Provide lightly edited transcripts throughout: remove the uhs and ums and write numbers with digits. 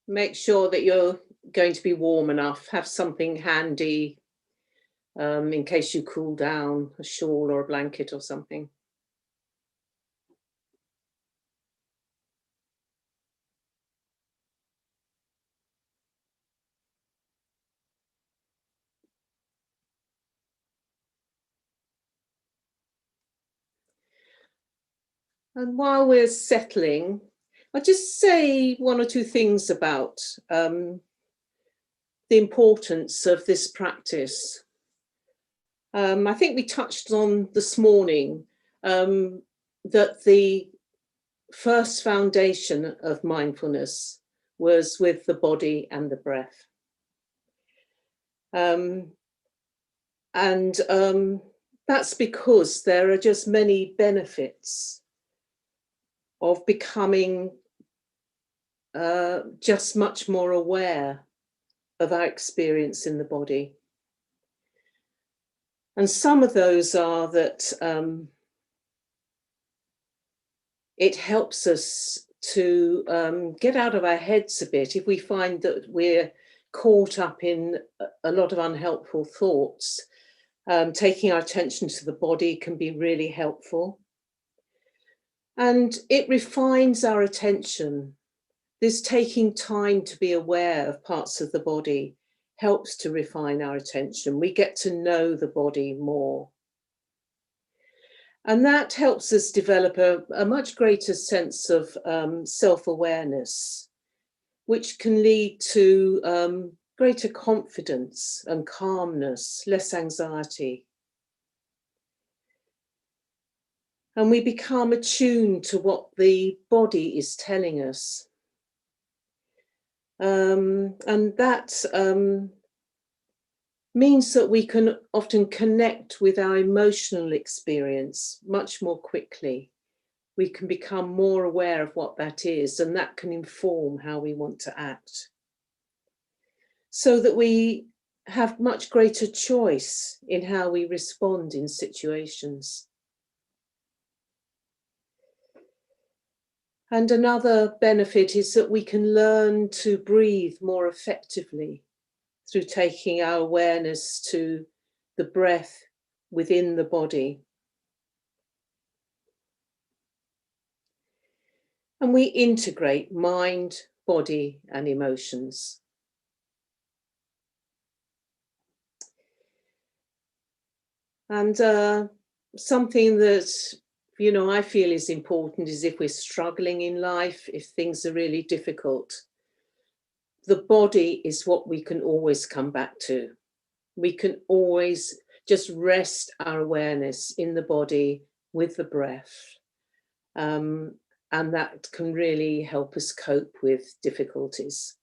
make sure that you're going to be warm enough. Have something handy in case you cool down, a shawl or a blanket or something. And while we're settling, I'll just say one or two things about the importance of this practice. I think we touched on this morning that the first foundation of mindfulness was with the body and the breath. That's because there are just many benefits of becoming just much more aware of our experience in the body. And some of those are that it helps us to get out of our heads a bit. If we find that we're caught up in a lot of unhelpful thoughts, taking our attention to the body can be really helpful. And it refines our attention. This taking time to be aware of parts of the body helps to refine our attention. We get to know the body more. And that helps us develop a much greater sense of self-awareness, which can lead to greater confidence and calmness, less anxiety. And we become attuned to what the body is telling us. And that means that we can often connect with our emotional experience much more quickly. We can become more aware of what that is, and that can inform how we want to act. So that we have much greater choice in how we respond in situations. And another benefit is that we can learn to breathe more effectively through taking our awareness to the breath within the body. And we integrate mind, body, and emotions. And something that, you know, I feel is important is if we're struggling in life, if things are really difficult, the body is what we can always come back to. We can always just rest our awareness in the body with the breath. And that can really help us cope with difficulties.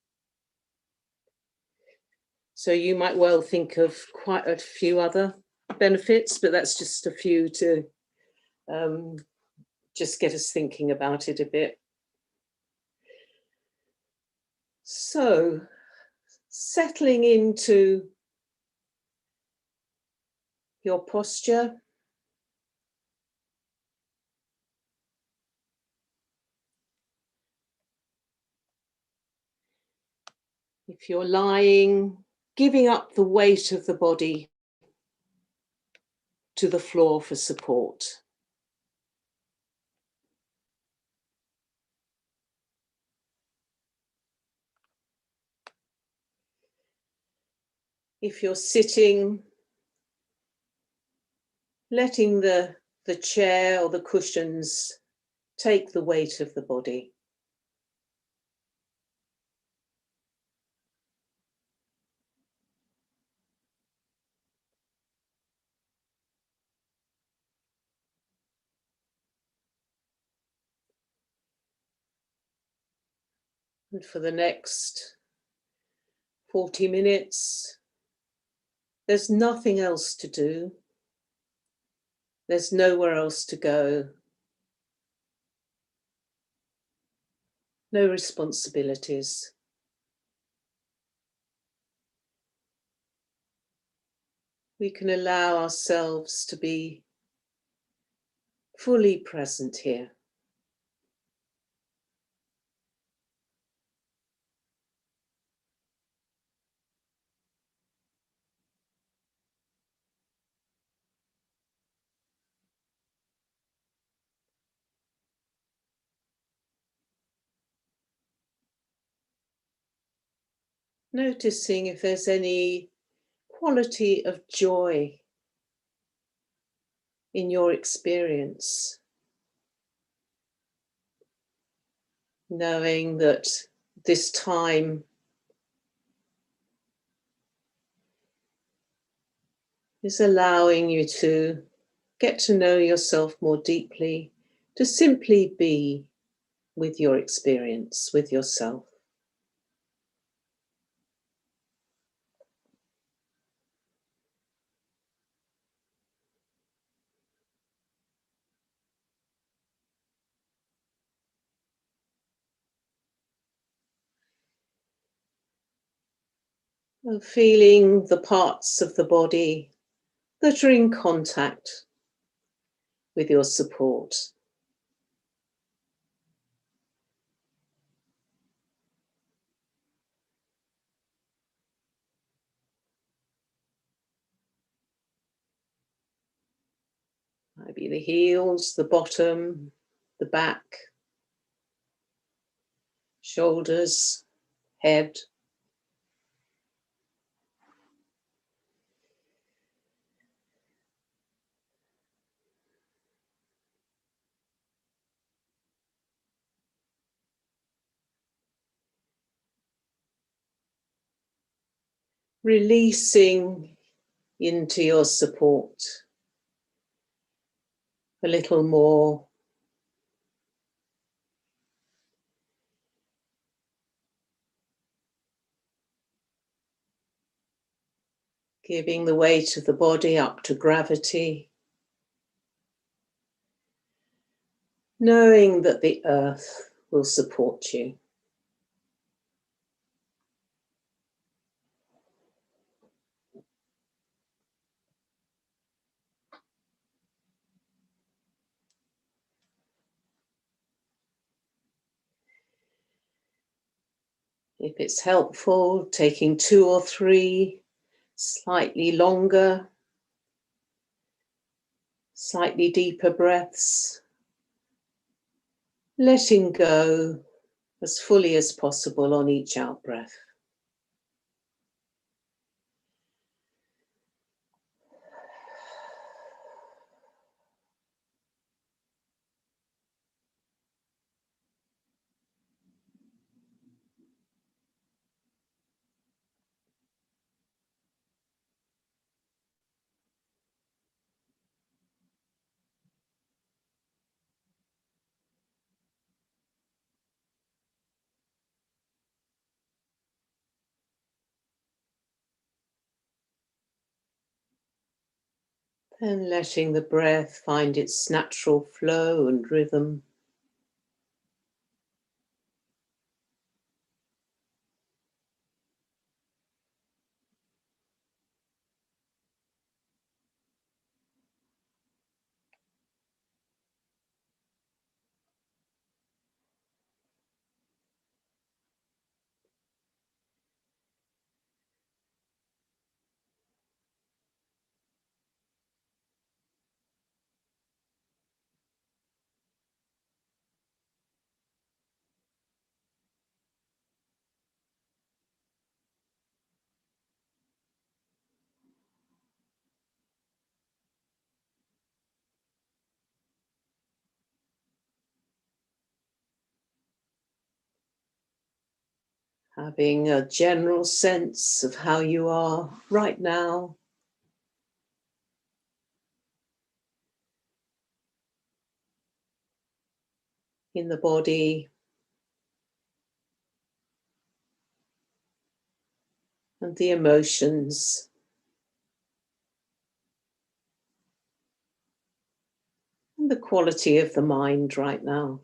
So you might well think of quite a few other benefits, but that's just a few to just get us thinking about it a bit. So, settling into your posture. If you're lying, giving up the weight of the body to the floor for support. If you're sitting, letting the chair or the cushions take the weight of the body. And for the next 40 minutes, there's nothing else to do. There's nowhere else to go. No responsibilities. We can allow ourselves to be fully present here. Noticing if there's any quality of joy in your experience, knowing that this time is allowing you to get to know yourself more deeply, to simply be with your experience, with yourself. And feeling the parts of the body that are in contact with your support. Maybe the heels, the bottom, the back, shoulders, head. Releasing into your support a little more. Giving the weight of the body up to gravity. Knowing that the earth will support you. If it's helpful, taking 2 or 3 slightly longer, slightly deeper breaths, letting go as fully as possible on each out breath. Then letting the breath find its natural flow and rhythm. Having a general sense of how you are right now. In the body and the emotions. And the quality of the mind right now.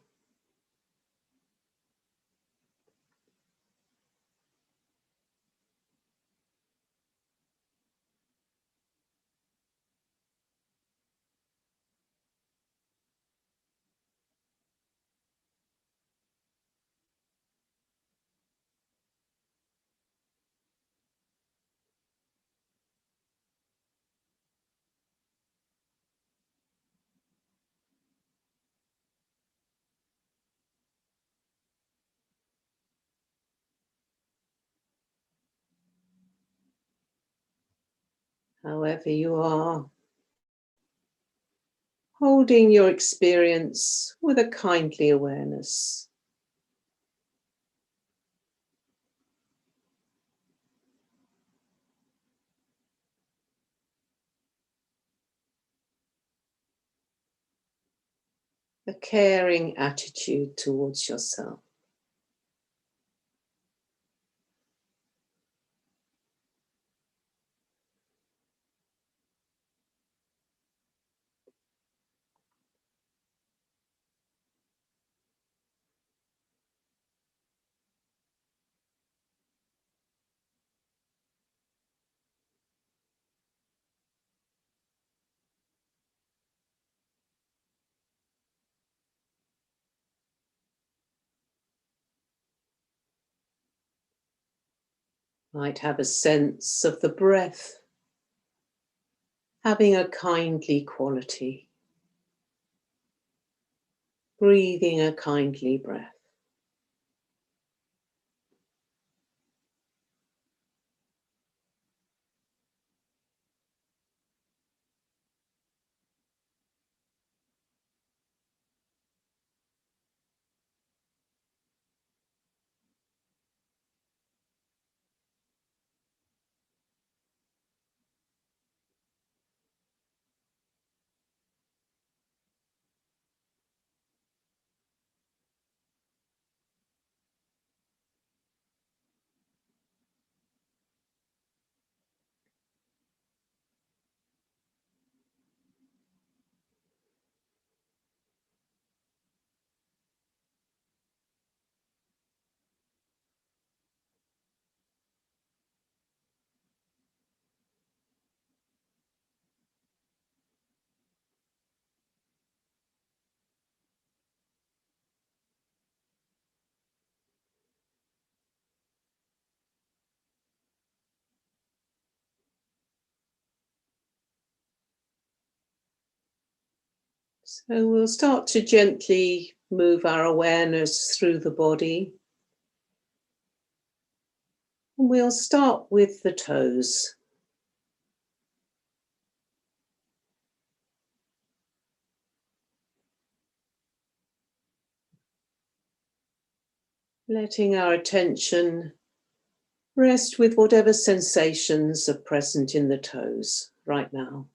however you are, holding your experience with a kindly awareness. A caring attitude towards yourself. Might have a sense of the breath having a kindly quality, breathing a kindly breath. So we'll start to gently move our awareness through the body. And we'll start with the toes. Letting our attention rest with whatever sensations are present in the toes right now.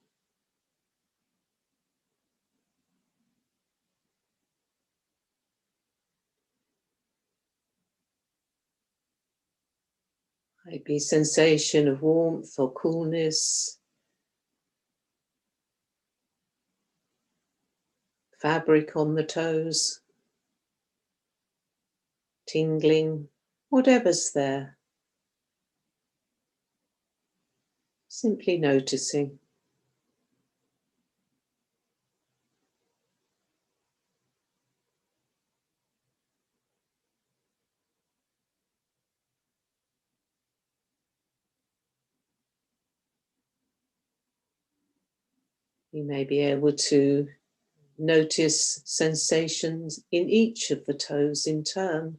Maybe sensation of warmth or coolness, fabric on the toes, tingling, whatever's there. Simply noticing. You may be able to notice sensations in each of the toes in turn.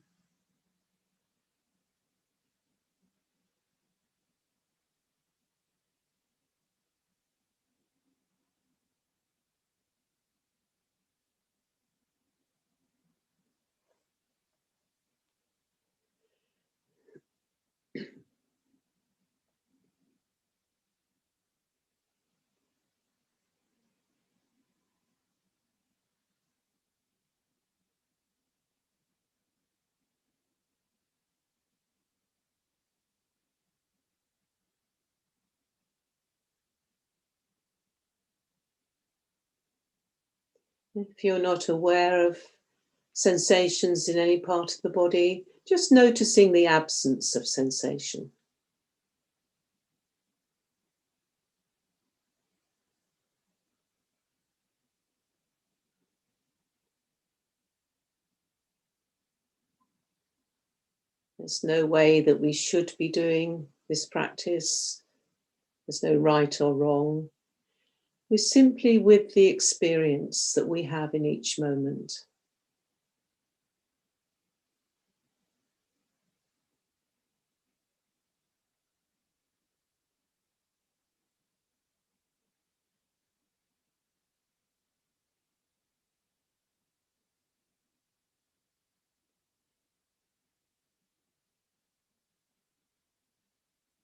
If you're not aware of sensations in any part of the body, just noticing the absence of sensation. There's no way that we should be doing this practice. There's no right or wrong. We're simply with the experience that we have in each moment.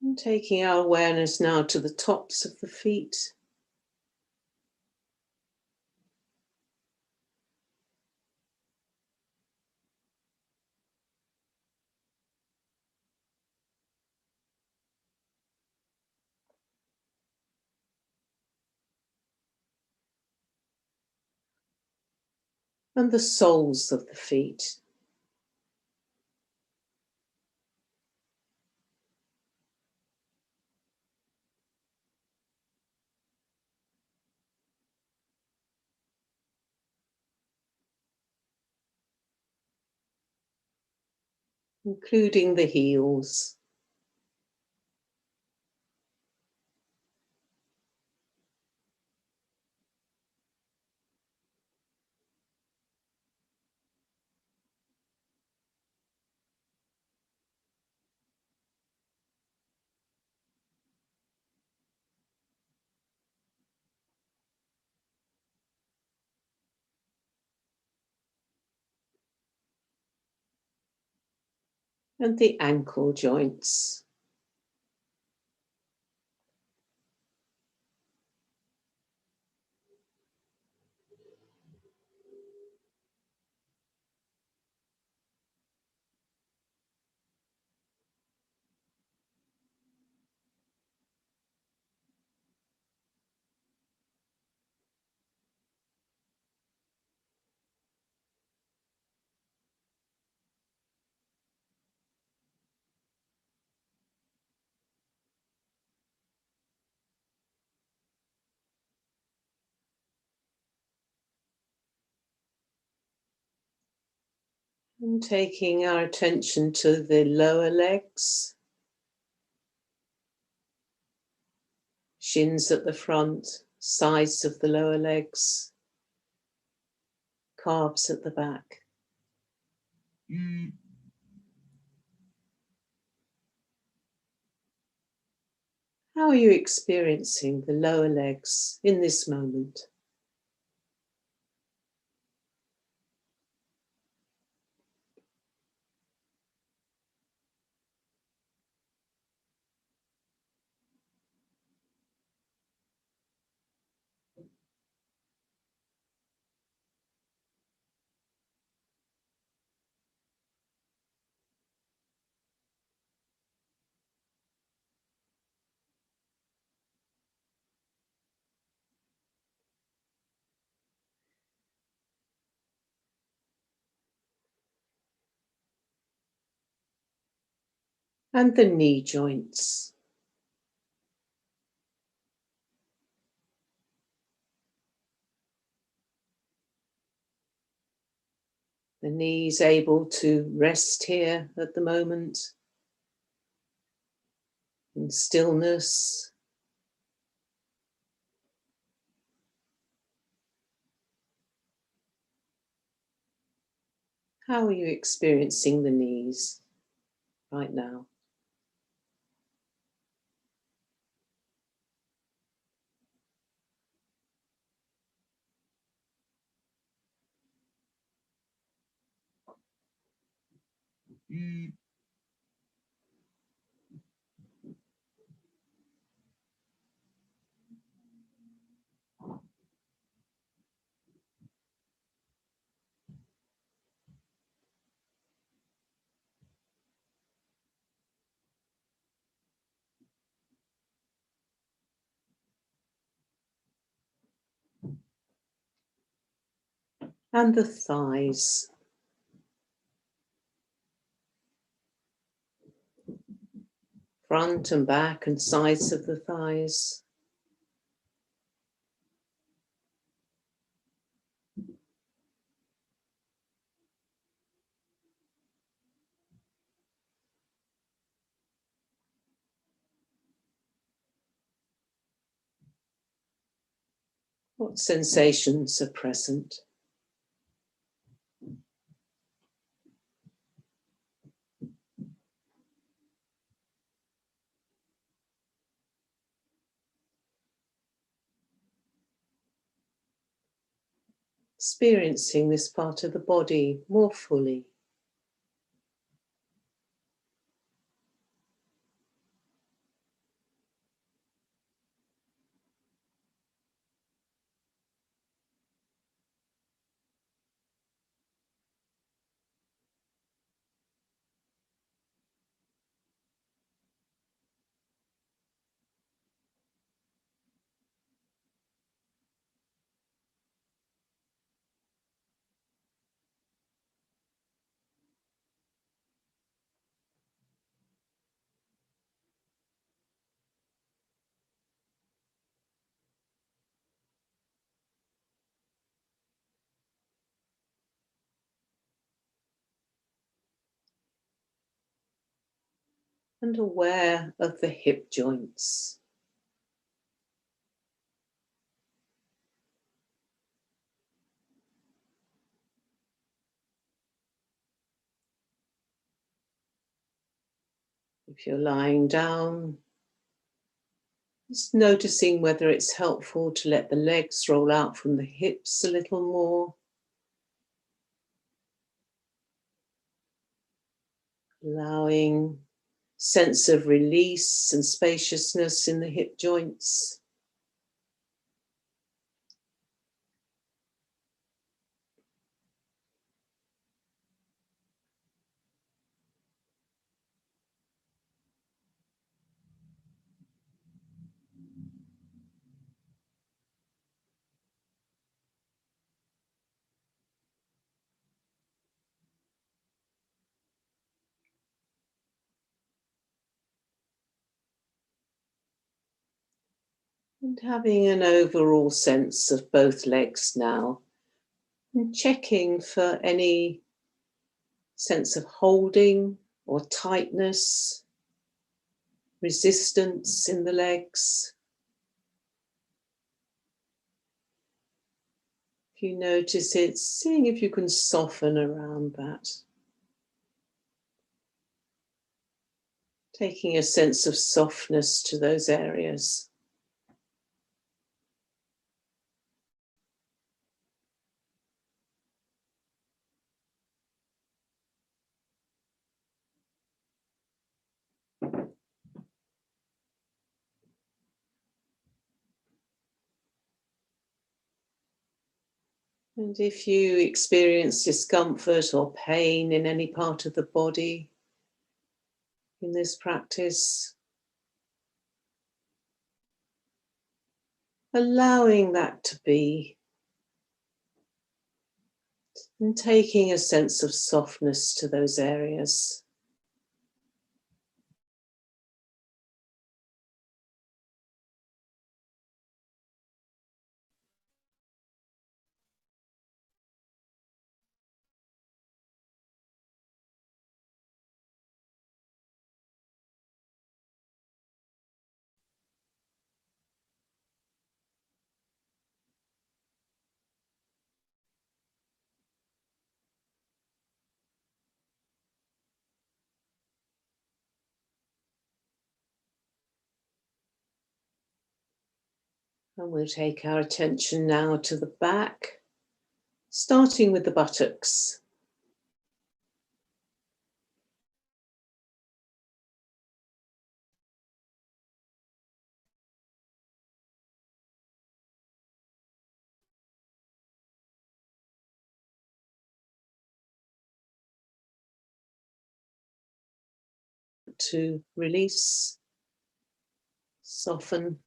And taking our awareness now to the tops of the feet. And the soles of the feet. Including the heels. And the ankle joints. And taking our attention to the lower legs, shins at the front, sides of the lower legs, calves at the back. How are you experiencing the lower legs in this moment? And the knee joints. The knees able to rest here at the moment in stillness. How are you experiencing the knees right now? And the thighs. Front and back and sides of the thighs. What sensations are present? Experiencing this part of the body more fully. and aware of the hip joints. If you're lying down, just noticing whether it's helpful to let the legs roll out from the hips a little more, allowing sense of release and spaciousness in the hip joints. And having an overall sense of both legs now, and checking for any sense of holding or tightness, resistance in the legs. If you notice it, seeing if you can soften around that. Taking a sense of softness to those areas. And if you experience discomfort or pain in any part of the body in this practice, allowing that to be and taking a sense of softness to those areas. And we'll take our attention now to the back, starting with the buttocks. To release, soften.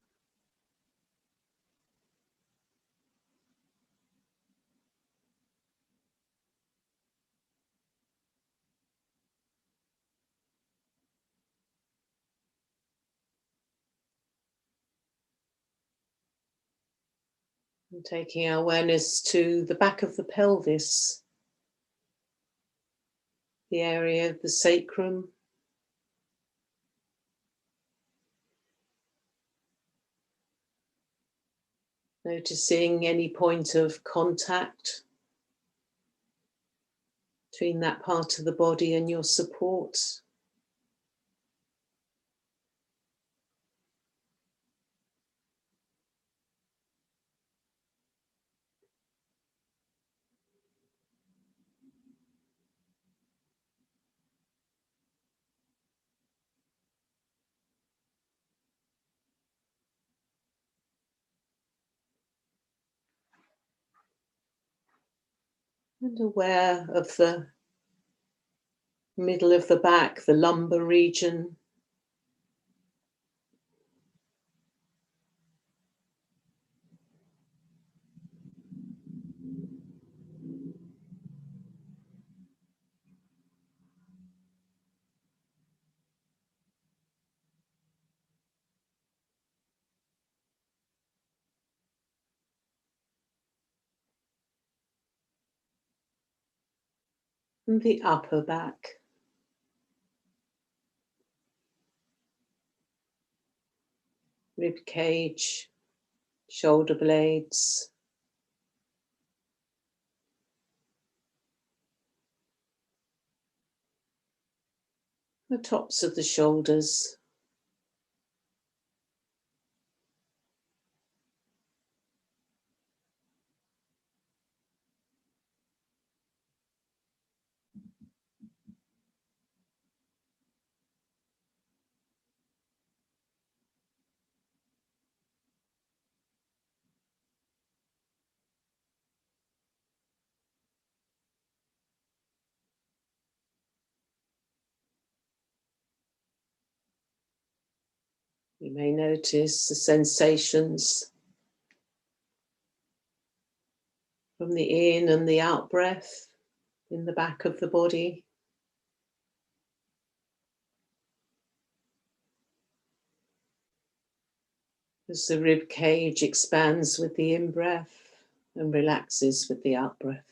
And taking our awareness to the back of the pelvis, the area of the sacrum. Noticing any point of contact between that part of the body and your support. And aware of the middle of the back, the lumbar region. And the upper back. rib cage, shoulder blades, the tops of the shoulders. You may notice the sensations from the in and the out breath in the back of the body. As the rib cage expands with the in-breath and relaxes with the out-breath.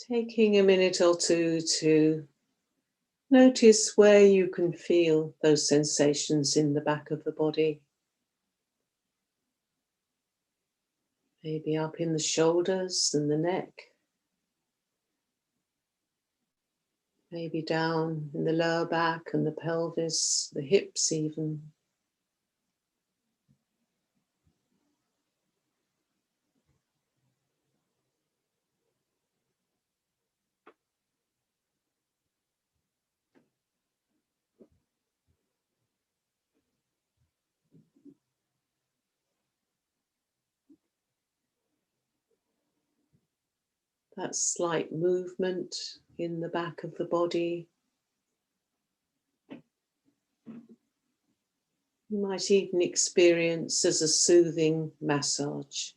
Taking a minute or two to notice where you can feel those sensations in the back of the body. Maybe up in the shoulders and the neck. Maybe down in the lower back and the pelvis, the hips even. That slight movement in the back of the body. You might even experience as a soothing massage.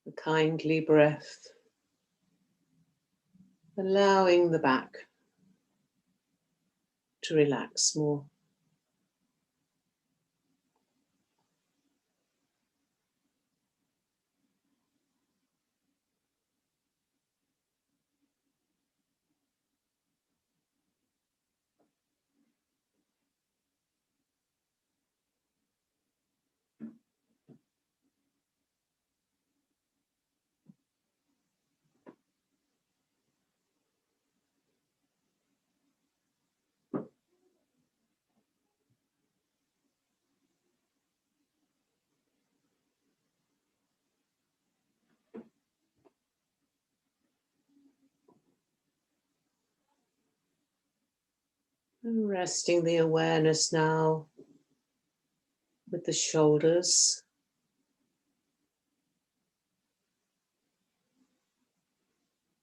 A kindly breath, allowing the back to relax more. And resting the awareness now with the shoulders.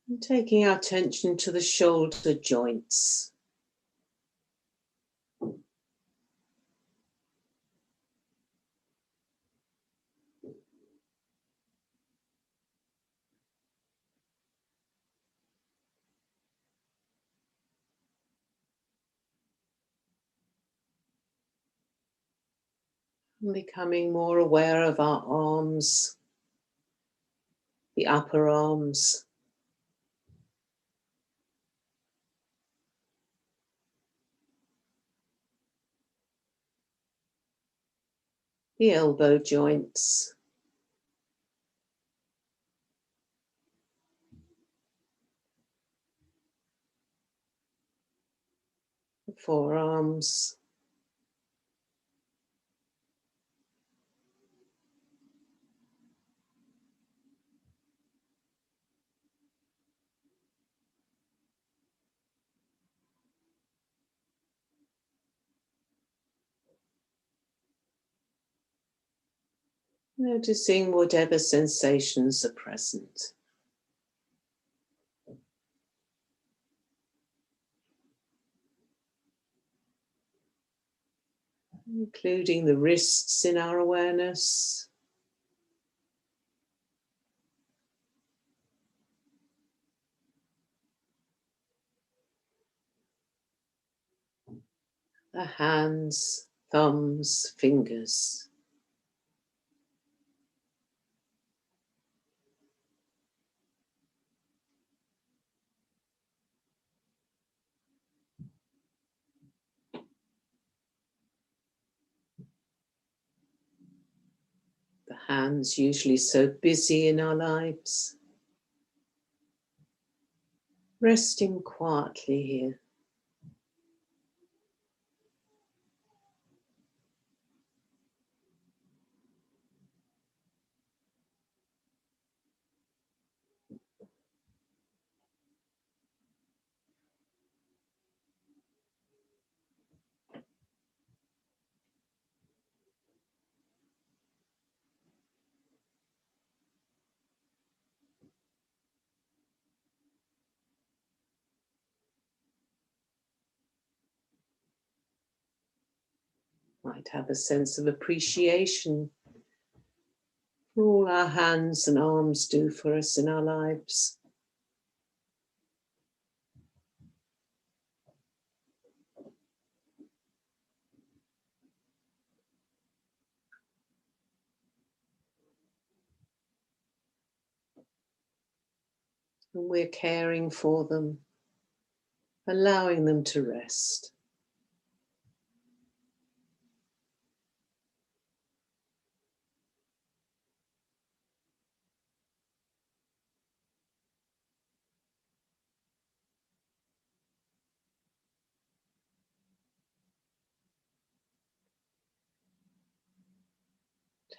And taking our attention to the shoulder joints. And becoming more aware of our arms, the upper arms, the elbow joints, the forearms, noticing whatever sensations are present. including the wrists in our awareness. The hands, thumbs, fingers. The hands usually so busy in our lives. Resting quietly here. Might have a sense of appreciation for all our hands and arms do for us in our lives. And we're caring for them, allowing them to rest.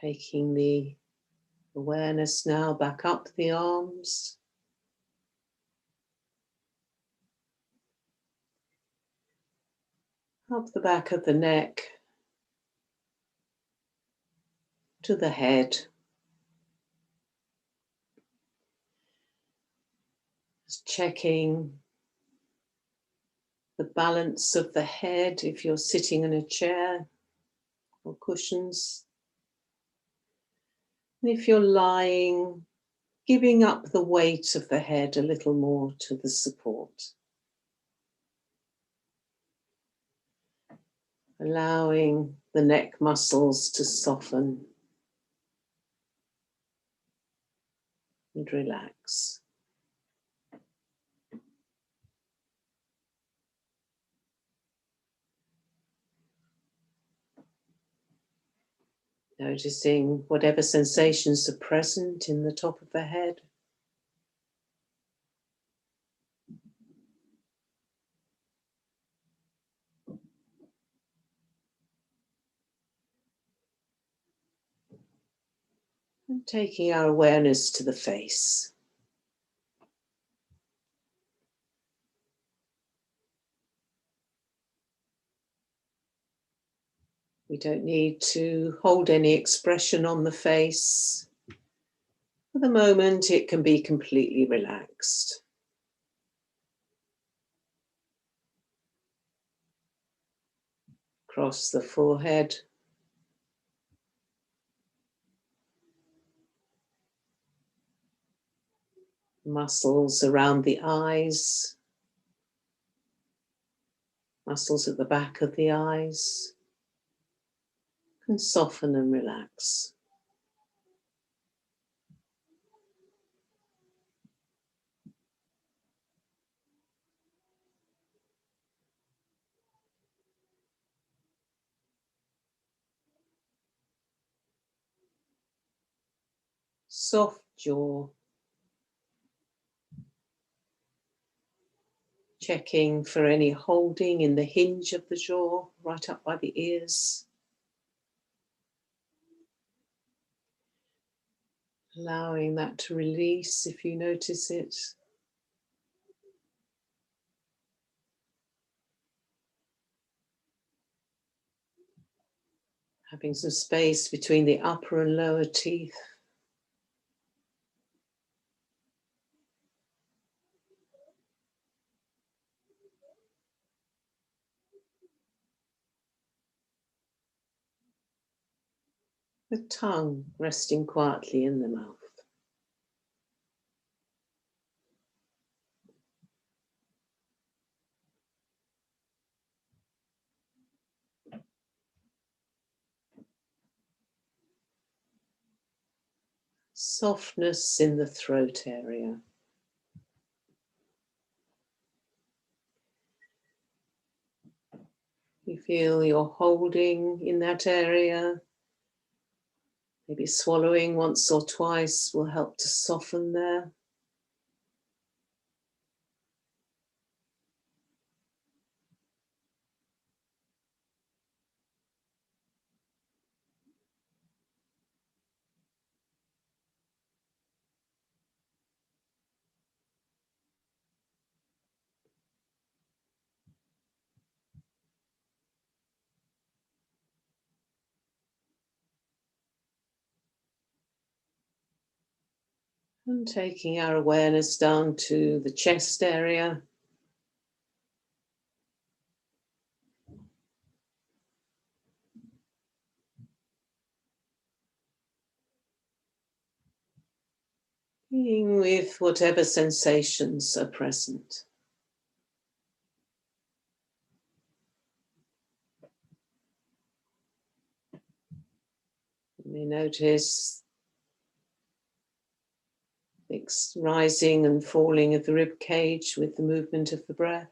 Taking the awareness now back up the arms, up the back of the neck, to the head. Just checking the balance of the head if you're sitting in a chair or cushions. And if you're lying, giving up the weight of the head a little more to the support. Allowing the neck muscles to soften and relax. Noticing whatever sensations are present in the top of the head. And taking our awareness to the face. We don't need to hold any expression on the face. For the moment, it can be completely relaxed. Across the forehead. Muscles around the eyes. Muscles at the back of the eyes. Can soften and relax. Soft jaw. Checking for any holding in the hinge of the jaw, right up by the ears. Allowing that to release if you notice it. Having some space between the upper and lower teeth. The tongue resting quietly in the mouth. Softness in the throat area. You feel you're holding in that area. Maybe swallowing once or twice will help to soften there. And taking our awareness down to the chest area. Being with whatever sensations are present. You may notice the rising and falling of the rib cage with the movement of the breath.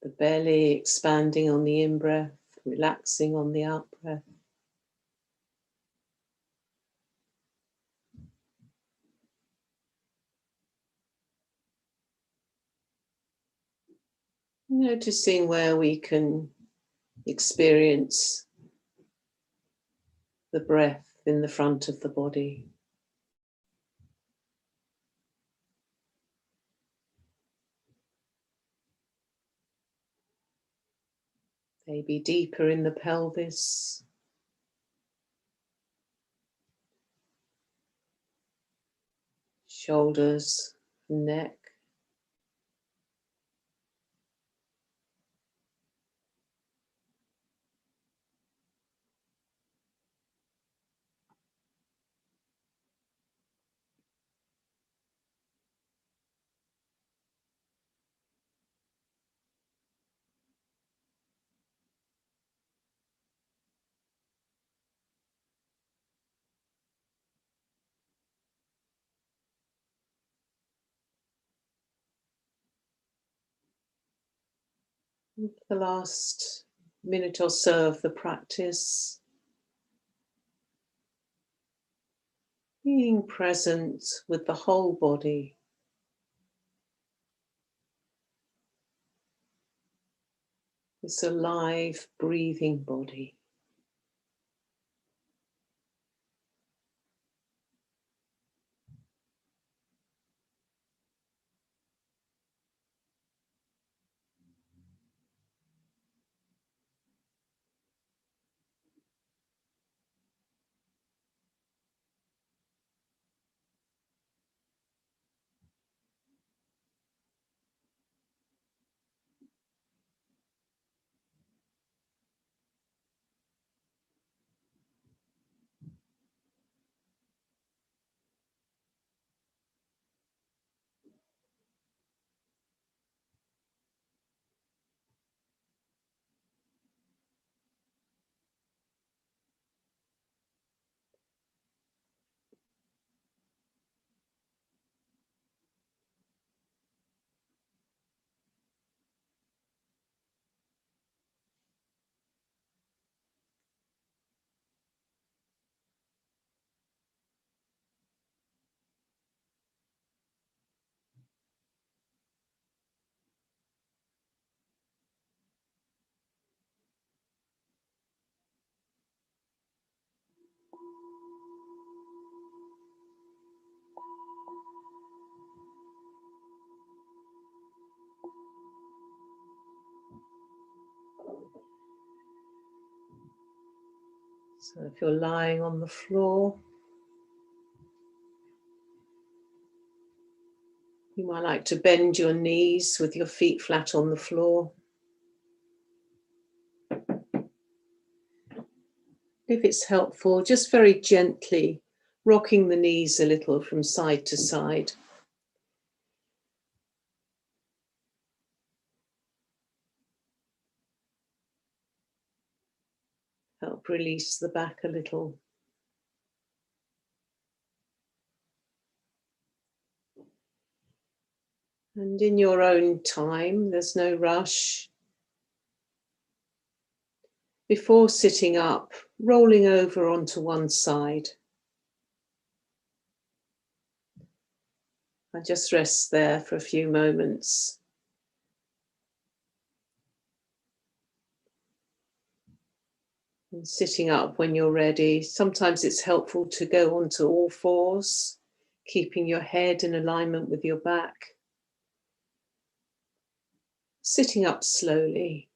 The belly expanding on the in-breath, relaxing on the out-breath. Noticing where we can experience the breath in the front of the body. Maybe deeper in the pelvis. Shoulders, neck. The last minute or so of the practice, being present with the whole body. This alive, breathing body. So if you're lying on the floor, you might like to bend your knees with your feet flat on the floor. If it's helpful, just very gently rocking the knees a little from side to side. Help release the back a little. And in your own time, there's no rush. Before sitting up, rolling over onto one side. And just rest there for a few moments. And sitting up when you're ready. Sometimes it's helpful to go onto all fours, keeping your head in alignment with your back. Sitting up slowly.